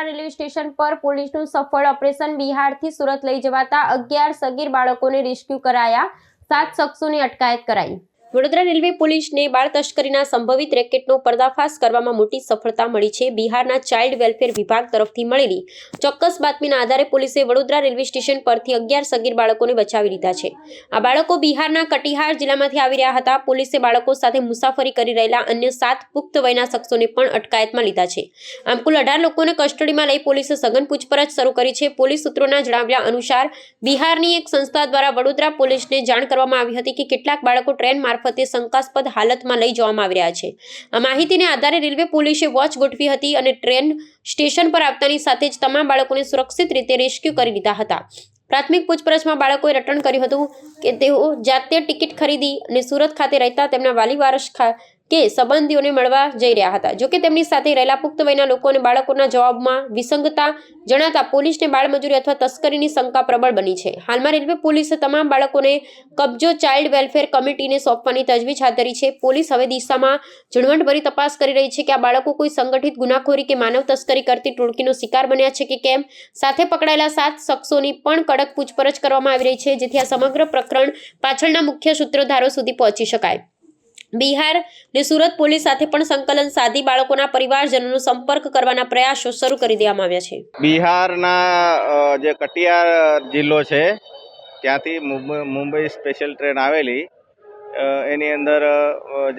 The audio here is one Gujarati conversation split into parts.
વડોદરા રેલવે સ્ટેશન પર પોલીસનું સફળ ઓપરેશન બિહારથી સુરત લઈ જવાતા 11 સગીર બાળકોને રેસ્ક્યુ કરાયા, 7 શખ્સોની અટકાયત કરાઈ। વડોદરા રેલવે પોલીસને બાળ તસ્કરીના સંભવિત રેકેટનો પર્દાફાશ કરવામાં મોટી સફળતા મળી છે। બિહારના ચાઇલ્ડ વેલફેર વિભાગ તરફથી મળેલી ચોક્કસ બાતમીના આધારે પોલીસે વડોદરા રેલવે સ્ટેશન પરથી 11 સગીર બાળકોને બચાવી લીધા છે। આ બાળકો બિહારના કટિહાર જિલ્લામાંથી આવી રહ્યા હતા। પોલીસે બાળકો સાથે મુસાફરી કરી રહેલા અન્ય 7 પુખ્ત વયના શખ્સોને પણ અટકાયતમાં લીધા છે। આમ કુલ 18 લોકોને કસ્ટડીમાં લઈ પોલીસે સઘન પૂછપરછ શરૂ કરી છે। પોલીસ સૂત્રોના જણાવ્યા અનુસાર બિહારની એક સંસ્થા દ્વારા વડોદરા પોલીસને જાણ કરવામાં આવી હતી કે કેટલાક બાળકો ટ્રેન મારફતે શંકાસ્પદ હાલતમાં લઈ જવામાં આવી રહ્યા છે। આ માહિતીને આધારે રેલવે પોલીસે વોચ ગોઠવી હતી અને ટ્રેન સ્ટેશન પર આવતાની સાથે જ તમામ બાળકોને સુરક્ષિત રીતે રેસ્ક્યુ કરી લીધા હતા। પ્રાથમિક પૂછપરછમાં બાળકોએ રટણ કર્યું હતું કે તેઓ જાતે ટિકિટ ખરીદી અને સુરત ખાતે રહેતા તેમના વાલી વારસ કે સંબંધીઓને મળવા જઈ રહ્યા હતા। જોકે તેમની સાથે રહેલા પુખ્ત વયના લોકો અને બાળકોના જવાબમાં વિસંગતતા જણાતા પોલીસને બાળમજૂરી અથવા તસ્કરીની શંકા પ્રબળ બની છે। હાલમાં રેલવે પોલીસે તમામ બાળકોને કબજો ચાઇલ્ડ વેલફેર કમિટીને સોંપવાની તજવીજ હાથ ધરી છે। પોલીસ હવે દિશામાં ઝીણવટભરી તપાસ કરી રહી છે કે આ બાળકો કોઈ સંગઠિત ગુનાખોરી કે માનવ તસ્કરી કરતી ટોળકીનો શિકાર બન્યા છે કે કેમ। સાથે પકડાયેલા 7 શખ્સોની પણ કડક પૂછપરછ કરવામાં આવી રહી છે, જેથી આ સમગ્ર પ્રકરણ પાછળના મુખ્ય સૂત્રધારો સુધી પહોંચી શકાય। બિહાર ને સુરત પોલીસ સાથે પણ સંકલન સાધી બાળકોના પરિવારજનોનો સંપર્ક કરવાના પ્રયાસો શરૂ કરી દેવામાં આવ્યા છે। બિહારના જે કટિહાર જિલ્લો છે ત્યાંથી મુંબઈ સ્પેશિયલ ટ્રેન આવેલી, એની અંદર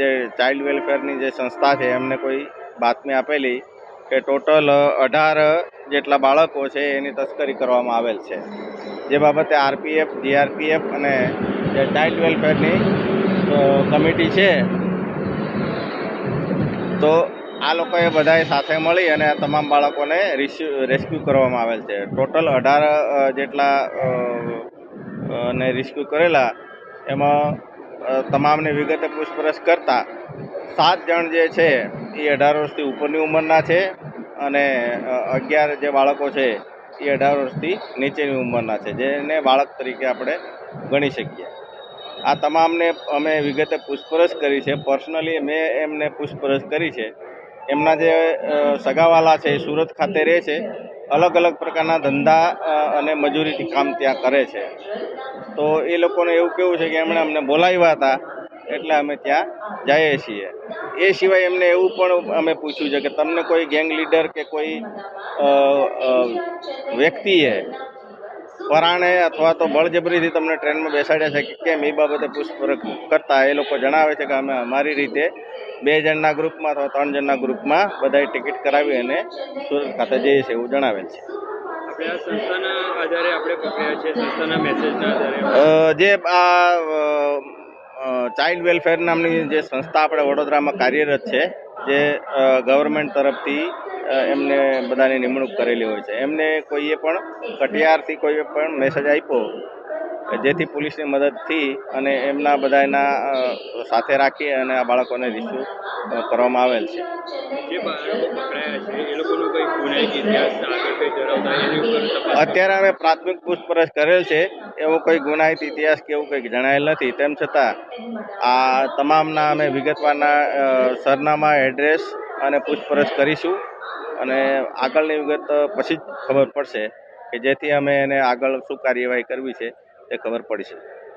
જે ચાઇલ્ડ વેલફેરની જે સંસ્થા છે એમને કોઈ બાતમી આપેલી કે ટોટલ 18 જેટલા બાળકો છે એની તસ્કરી કરવામાં આવેલ છે। જે બાબતે આરપીએફ, જીઆરપીએફ અને જે ચાઇલ્ડ વેલફેરની કમિટી છે તો આ લોકોએ બધાએ સાથે મળી અને આ તમામ બાળકોને રેસ્ક્યુ કરવામાં આવેલ છે। ટોટલ 18 જેટલા ને રેસ્ક્યુ કરેલા, એમાં તમામને વિગતે પૂછપરછ કરતા 7 જણ જે છે એ 18 વર્ષથી ઉપરની ઉંમરના છે અને 11 જે બાળકો છે એ 18 વર્ષથી નીચેની ઉંમરના છે, જેને બાળક તરીકે આપણે ગણી શકીએ। આ તમામને અમે વિગતે પૂછપરછ કરી છે। પર્સનલી મેં એમને પૂછપરછ કરી છે। એમના જે સગાવાલા છે એ સુરત ખાતે રહે છે, અલગ અલગ પ્રકારના ધંધા અને મજૂરીથી કામ ત્યાં કરે છે। તો એ લોકોને એવું કેવું છે કે એમણે અમને બોલાવ્યા હતા એટલે અમે ત્યાં જઈએ છીએ। એ સિવાય એમને એવું પણ અમે પૂછ્યું છે કે તમને કોઈ ગેંગ લીડર કે કોઈ વ્યક્તિએ પરાણે અથવા તો બળજબરીથી તમને ટ્રેનમાં બેસાડ્યા છે કે કેમ, એ બાબતે પૂછપરછ કરતા એ લોકો જણાવે છે કે અમે અમારી રીતે 2 જણના ગ્રુપમાં અથવા 3 જણના ગ્રુપમાં બધાએ ટિકિટ કરાવી અને સુરત ખાતે જઈએ છીએ એવું જણાવેલ છે। આપણે આ સંસ્થાના આધારે આપણે પકડ્યા છે, સંસ્થાના મેસેજના આધારે જે ચાઇલ્ડ વેલફેર નામની જે સંસ્થા આપણે વડોદરામાં કાર્યરત છે, જે ગવર્મેન્ટ તરફથી એમને બધાની નિમણૂક કરેલી હોય છે, એમને કોઈએ પણ કટિહારથી કોઈએ પણ મેસેજ આપ્યો જેથી પોલીસની મદદથી અને એમના બધાના સાથે રાખી અને આ બાળકોને રિસ્યુ કરવામાં આવેલ છે। જે બાળકો પકડાયા છે એ લોકોનો કોઈ ગુનાહિત ઇતિહાસ આગળ કંઈ ધરાવતા એની ઉપર તપાસ અત્યારે અમે પ્રાથમિક પૂછપરછ કરેલ છે, એવો કોઈ ગુનાહિત ઇતિહાસ કે એવું કંઈક જણાયેલ નથી। તેમ છતાં આ તમામના અમે વિગતવારના સરનામા, એડ્રેસ અને પૂછપરછ કરીશું અને આગળની વિગત પછી જ ખબર પડશે કે જેથી અમે એને આગળ શું કાર્યવાહી કરવી છે તે ખબર પડી શકે।